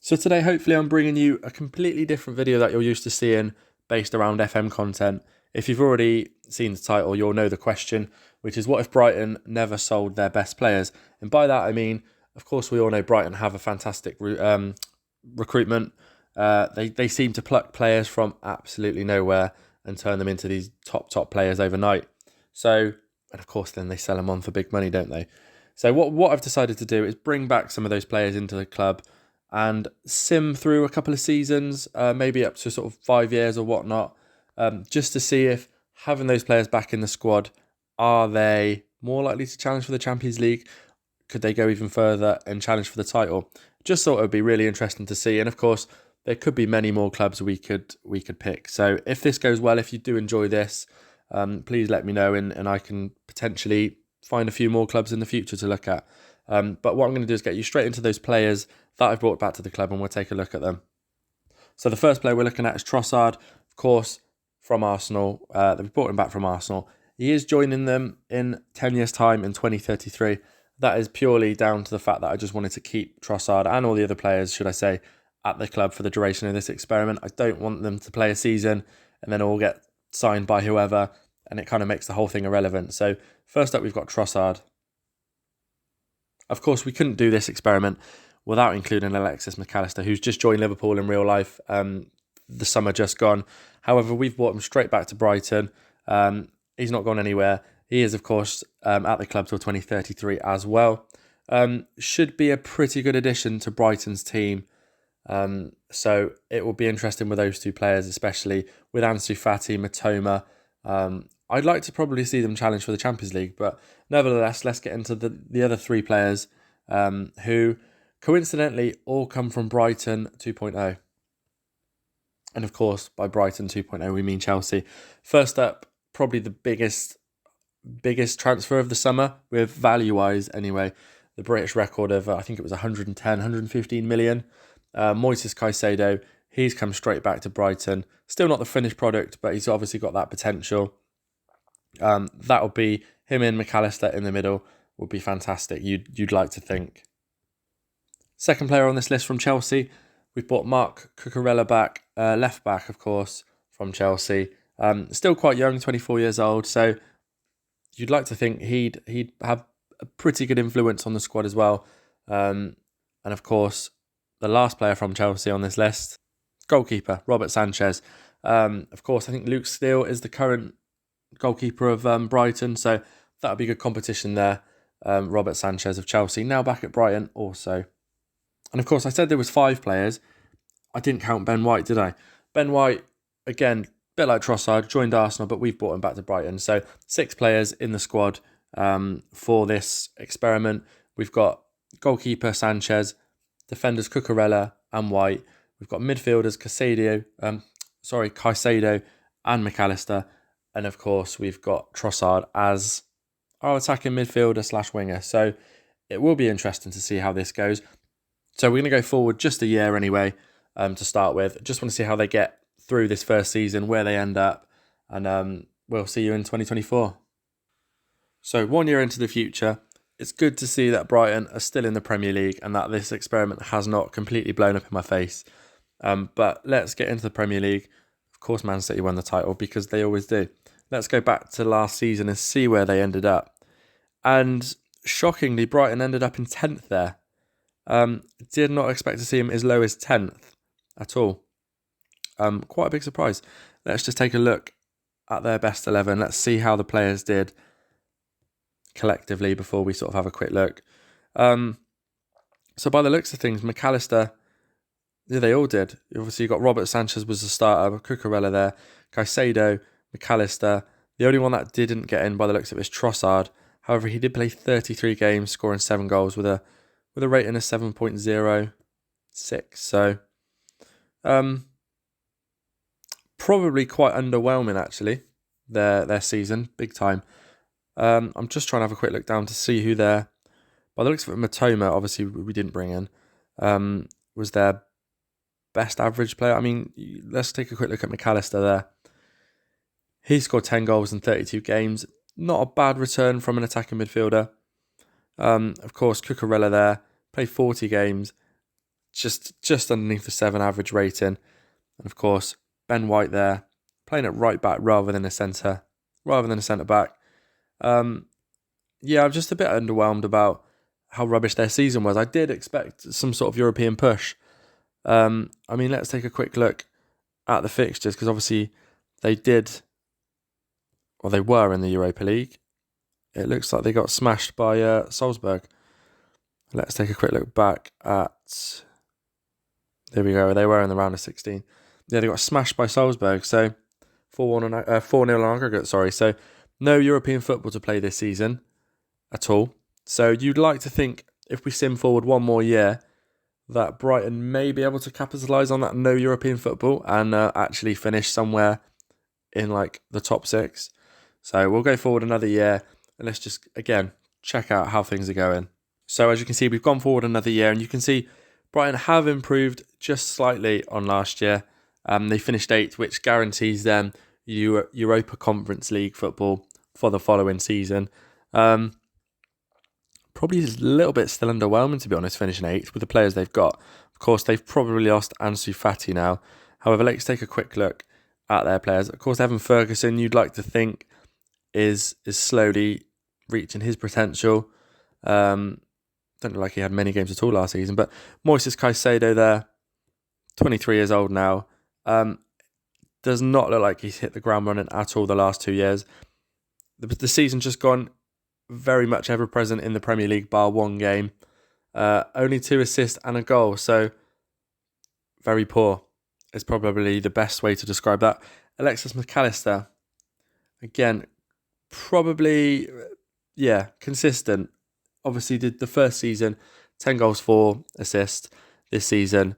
So today, hopefully I'm bringing you a completely different video that you're used to seeing based around FM content. If you've already seen the title, you'll know the question, which is what if Brighton never sold their best players? And by that, I mean, of course, we all know Brighton have a fantastic recruitment. They seem to pluck players from absolutely nowhere and turn them into these top players overnight. So, and of course, then they sell them on for big money, don't they? So what I've decided to do is bring back some of those players into the club and sim through a couple of seasons, maybe up to sort of 5 years or whatnot, just to see if having those players back in the squad, are they more likely to challenge for the Champions League? Could they go even further and challenge for the title? Just thought it would be really interesting to see. And of course, there could be many more clubs we could pick. So if this goes well, if you do enjoy this, please let me know and I can potentially find a few more clubs in the future to look at. But what I'm going to do is get you straight into those players that I've brought back to the club and we'll take a look at them. So the first player we're looking at is Trossard, of course, from Arsenal. They've brought him back from Arsenal. He is joining them in 10 years' time in 2033. That is purely down to the fact that I just wanted to keep Trossard and all the other players, should I say, at the club for the duration of this experiment. I don't want them to play a season and then all get signed by whoever, and it kind of makes the whole thing irrelevant. So first up, we've got Trossard. Of course, we couldn't do this experiment without including Alexis Mac Allister, who's just joined Liverpool in real life, the summer just gone. However, we've brought him straight back to Brighton. He's not gone anywhere. He is, of course, at the club till 2033 as well. Should be a pretty good addition to Brighton's team. So it will be interesting with those two players, especially with Ansu Fati, Matoma. I'd like to probably see them challenge for the Champions League, but nevertheless, let's get into the other three players who coincidentally all come from Brighton 2.0. And of course, by Brighton 2.0, we mean Chelsea. First up, probably the biggest transfer of the summer, with value-wise anyway, the British record of, I think it was 110, 115 million. Moises Caicedo, he's come straight back to Brighton. Still not the finished product, but he's obviously got that potential. That'll be him and Mac Allister in the middle, would be fantastic, you'd like to think. Second player on this list from Chelsea, we've brought Marc Cucurella back, left back, of course, from Chelsea. Still quite young, 24 years old, so you'd like to think he'd have a pretty good influence on the squad as well. And of course, the last player from Chelsea on this list, goalkeeper, Robert Sanchez. Of course, I think Luke Steele is the current goalkeeper of Brighton, so that'll be good competition there. Robert Sanchez of Chelsea, now back at Brighton also. And of course, I said there was 5 players. I didn't count Ben White, did I? Ben White, again, a bit like Trossard, joined Arsenal, but we've brought him back to Brighton. So 6 players in the squad for this experiment. We've got goalkeeper Sanchez, defenders Cucurella and White. We've got midfielders Caicedo and Mac Allister. And of course, we've got Trossard as our attacking midfielder / winger. So it will be interesting to see how this goes. So we're going to go forward just a year anyway, to start with. Just want to see how they get through this first season, where they end up, and we'll see you in 2024. So 1 year into the future, it's good to see that Brighton are still in the Premier League and that this experiment has not completely blown up in my face. But let's get into the Premier League. Of course, Man City won the title because they always do. Let's go back to last season and see where they ended up. And shockingly, Brighton ended up in 10th there. Did not expect to see him as low as 10th at all. Quite a big surprise. Let's just take a look at their best 11. Let's see how the players did collectively before we sort of have a quick look. So by the looks of things, Mac Allister, yeah, they all did. Obviously, you got Robert Sanchez was the starter, Cucurella there, Caicedo, Mac Allister. The only one that didn't get in by the looks of it is Trossard. However, he did play 33 games, scoring 7 goals with a rating of 7.06. So, probably quite underwhelming actually. Their season, big time. I'm just trying to have a quick look down to see who by the looks of it, Matoma, obviously we didn't bring in, was their best average player. I mean, let's take a quick look at Mac Allister there. He scored 10 goals in 32 games. Not a bad return from an attacking midfielder. Of course, Cucurella there, played 40 games, just underneath the 7 average rating. And of course, Ben White there, playing at right back rather than a centre back. Yeah, I'm just a bit underwhelmed about how rubbish their season was. I did expect some sort of European push. I mean, let's take a quick look at the fixtures, because obviously they were in the Europa League. It looks like they got smashed by Salzburg. Let's take a quick look back at... There we go, they were in the round of 16. Yeah, they got smashed by Salzburg, so 4-0 on aggregate, so no European football to play this season at all. So you'd like to think, if we sim forward one more year, that Brighton may be able to capitalise on that no European football and actually finish somewhere in like the top 6. So we'll go forward another year and let's just, again, check out how things are going. So as you can see, we've gone forward another year and you can see Brighton have improved just slightly on last year. They finished 8th, which guarantees them Europa Conference League football for the following season. Probably a little bit still underwhelming, to be honest, finishing 8th with the players they've got. Of course, they've probably lost Ansu Fati now. However, let's take a quick look at their players. Of course, Evan Ferguson, you'd like to think, is slowly reaching his potential. Don't look like he had many games at all last season, but Moises Caicedo there, 23 years old now, does not look like he's hit the ground running at all the last 2 years. The season just gone very much ever present in the Premier League, bar one game. Only 2 assists and a goal, so very poor is probably the best way to describe that. Alexis McAllister, again, probably, consistent. Obviously did the first season, 10 goals, 4 assists. This season,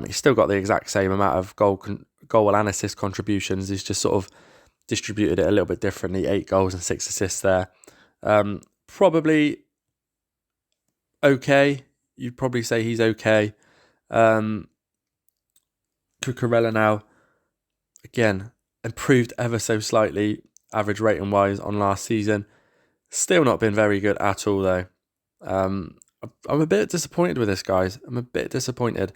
he's still got the exact same amount of goal and assist contributions. He's just sort of distributed it a little bit differently, 8 goals and 6 assists there. Probably okay. You'd probably say he's okay. Cucurella now, again, improved ever so slightly, average rating wise on last season. Still not been very good at all though. I'm a bit disappointed with this, guys. I'm a bit disappointed.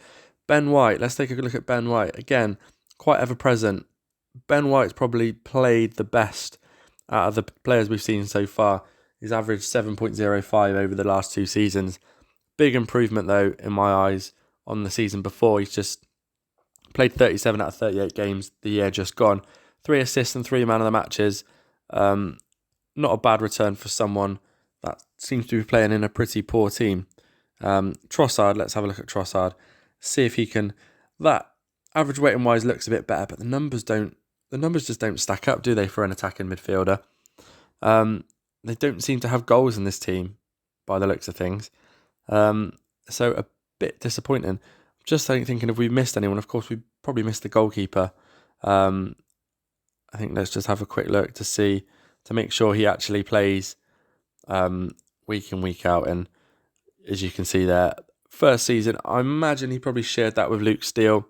Ben White, let's take a look at Ben White. Again, quite ever present. Ben White's probably played the best out of the players we've seen so far. He's averaged 7.05 over the last 2 seasons. Big improvement, though, in my eyes, on the season before. He's just played 37 out of 38 games the year just gone. 3 assists and 3 man of the matches. Not a bad return for someone that seems to be playing in a pretty poor team. Trossard, let's have a look at Trossard. See if he can... That average rating wise looks a bit better, but the numbers just don't stack up, do they, for an attacking midfielder? They don't seem to have goals in this team, by the looks of things. So a bit disappointing. Just thinking if we've missed anyone, of course we probably missed the goalkeeper. I think let's just have a quick look to make sure he actually plays week in, week out. And as you can see there, first season, I imagine he probably shared that with Luke Steele,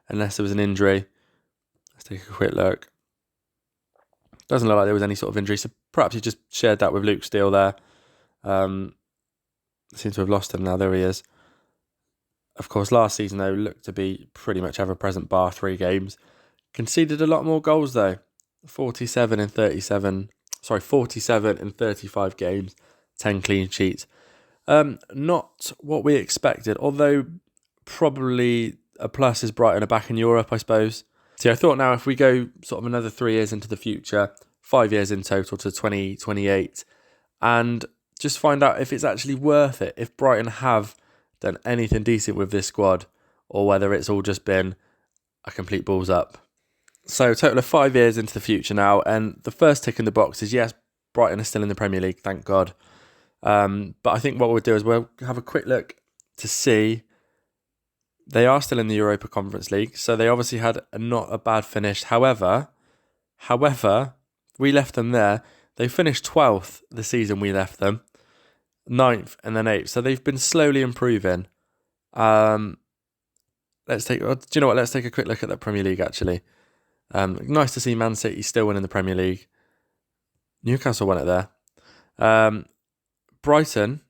unless there was an injury. Let's take a quick look. Doesn't look like there was any sort of injury, so perhaps he just shared that with Luke Steele there. I seem to have lost him now. There he is. Of course, last season, though, looked to be pretty much ever-present, bar 3 games. Conceded a lot more goals, though. 47 in 35 games, 10 clean sheets. Not what we expected, although probably a plus is Brighton are back in Europe, I suppose. So I thought now if we go sort of another 3 years into the future, 5 years in total to 2028, and just find out if it's actually worth it, if Brighton have done anything decent with this squad, or whether it's all just been a complete balls up. So total of 5 years into the future now, and the first tick in the box is yes, Brighton are still in the Premier League, thank God. But I think what we'll do is we'll have a quick look to see. They are still in the Europa Conference League, so they obviously had not a bad finish. However, we left them there. They finished 12th the season we left them, 9th and then 8th. So they've been slowly improving. Let's take a quick look at the Premier League actually. Nice to see Man City still winning the Premier League. Newcastle won it there. Brighton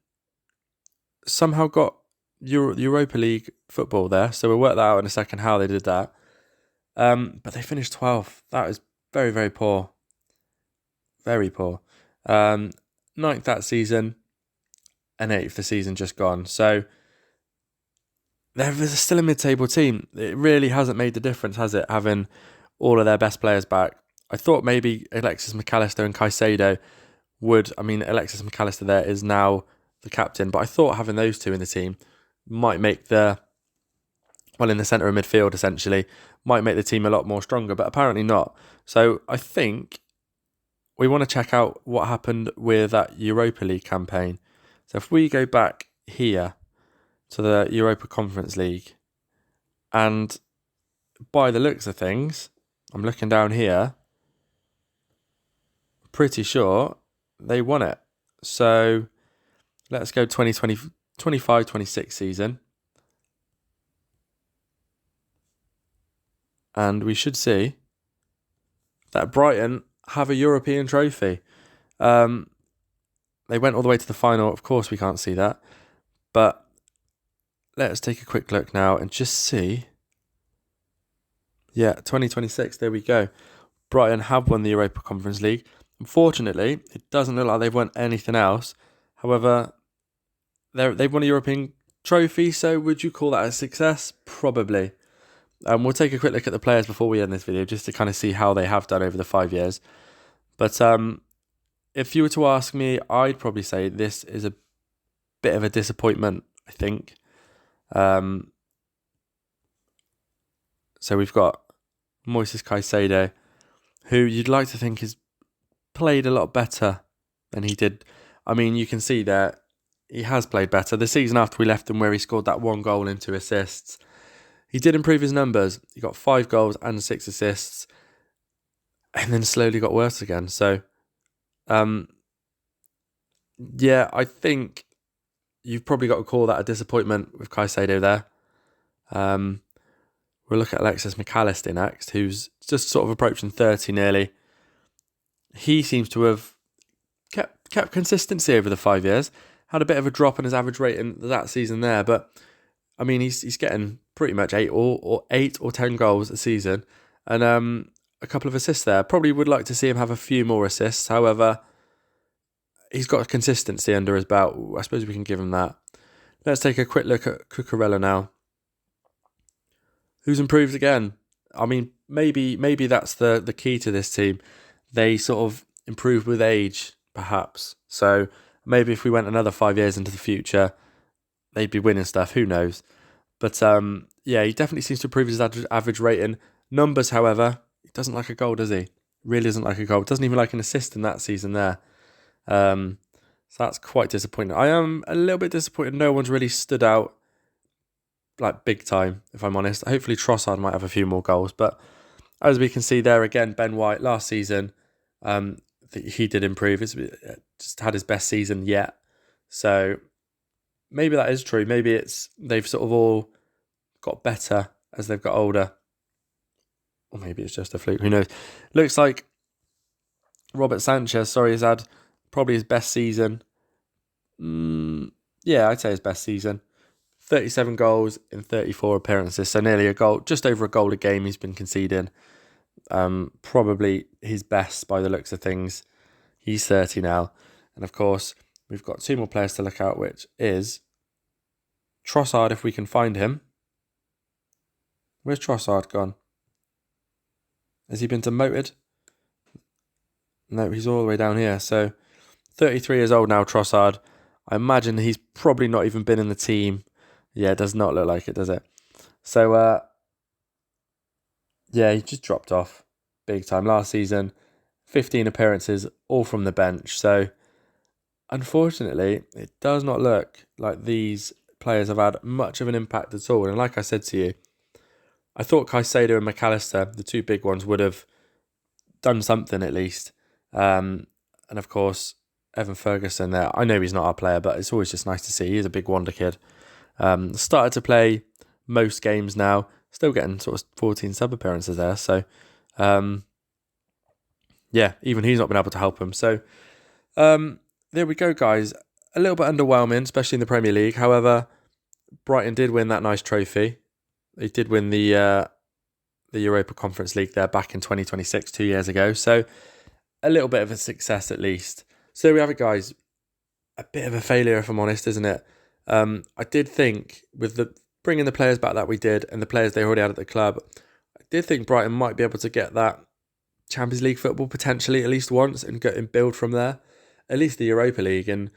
somehow got Europa League football there, so we'll work that out in a second how they did that. But they finished 12th. That is very, very poor. Very poor. 9th that season, and 8th the season just gone. So they're still a mid-table team. It really hasn't made the difference, has it, having all of their best players back? I thought maybe Alexis McAllister and Caicedo would. I mean, Alexis McAllister there is now the captain, but I thought having those two in the team might make in the centre of midfield essentially, might make the team a lot more stronger, but apparently not. So I think we want to check out what happened with that Europa League campaign. So if we go back here to the Europa Conference League, and by the looks of things, I'm looking down here, pretty sure they won it. So let's go 25-26 season. And we should see that Brighton have a European trophy. They went all the way to the final. Of course, we can't see that. But let's take a quick look now and just see. Yeah, 2026, there we go. Brighton have won the Europa Conference League. Unfortunately, it doesn't look like they've won anything else. However, they've won a European trophy, so would you call that a success? Probably. We'll take a quick look at the players before we end this video, just to kind of see how they have done over the 5 years. But if you were to ask me, I'd probably say this is a bit of a disappointment, I think. So we've got Moises Caicedo, who you'd like to think has played a lot better than he did. I mean, you can see that he has played better. The season after we left him, where he scored that 1 goal and 2 assists, he did improve his numbers. He got 5 goals and 6 assists, and then slowly got worse again. So, yeah, I think you've probably got to call that a disappointment with Caicedo there. We'll look at Alexis McAllister next, who's just sort of approaching 30 nearly. He seems to have kept consistency over the 5 years. Had a bit of a drop in his average rating that season there, but I mean, he's getting pretty much 8 or 10 goals a season, and a couple of assists there. Probably would like to see him have a few more assists. However, he's got consistency under his belt. I suppose we can give him that. Let's take a quick look at Cucurella now, who's improved again. I mean, maybe that's the key to this team. They sort of improve with age, perhaps. So maybe if we went another 5 years into the future, they'd be winning stuff. Who knows? But yeah, he definitely seems to improve his average rating. Numbers, however, he doesn't like a goal, does he? Really doesn't like a goal. Doesn't even like an assist in that season there. So that's quite disappointing. I am a little bit disappointed. No one's really stood out like big time, if I'm honest. Hopefully Trossard might have a few more goals. But as we can see there again, Ben White last season, he did improve. It's just had his best season yet. So maybe that is true. Maybe they've sort of all got better as they've got older. Or maybe it's just a fluke. Who knows? Looks like Robert Sanchez, has had probably his best season. Yeah, I'd say his best season. 37 goals in 34 appearances. So nearly a goal, just over a goal a game he's been conceding. Probably his best by the looks of things. He's 30 now. And of course, we've got 2 more players to look at, which is Trossard, if we can find him. Where's Trossard gone? Has he been demoted? No, he's all the way down here. So 33 years old now, Trossard. I imagine he's probably not even been in the team. Yeah, it does not look like it, does it? So, yeah, he just dropped off big time. Last season, 15 appearances, all from the bench. So, unfortunately, it does not look like these players have had much of an impact at all. And like I said to you, I thought Caicedo and McAllister, the 2 big ones, would have done something at least. And of course, Evan Ferguson there. I know he's not our player, but it's always just nice to see. He's a big wonder kid. Started to play most games now. Still getting sort of 14 sub appearances there. So, yeah, even he's not been able to help him. So, there we go, guys. A little bit underwhelming, especially in the Premier League. However, Brighton did win that nice trophy. They did win the Europa Conference League there back in 2026, 2 years ago. So a little bit of a success at least. So we have it, guys. A bit of a failure, if I'm honest, isn't it? I did think with the bringing the players back that we did and the players they already had at the club, I did think Brighton might be able to get that Champions League football potentially at least once and go and build from there, at least the Europa League. And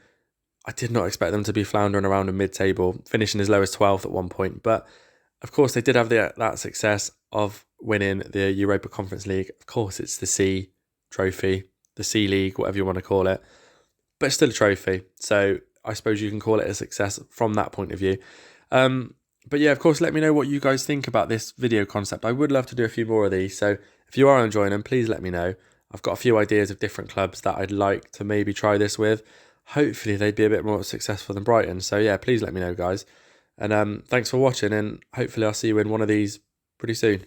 I did not expect them to be floundering around in mid-table, finishing as low as 12th at one point. But of course, they did have that success of winning the Europa Conference League. Of course, it's the C Trophy, the C League, whatever you want to call it, but it's still a trophy. So I suppose you can call it a success from that point of view. But yeah, of course, let me know what you guys think about this video concept. I would love to do a few more of these. So if you are enjoying them, please let me know. I've got a few ideas of different clubs that I'd like to maybe try this with. Hopefully they'd be a bit more successful than Brighton. So yeah, please let me know, guys. And thanks for watching, and hopefully I'll see you in one of these pretty soon.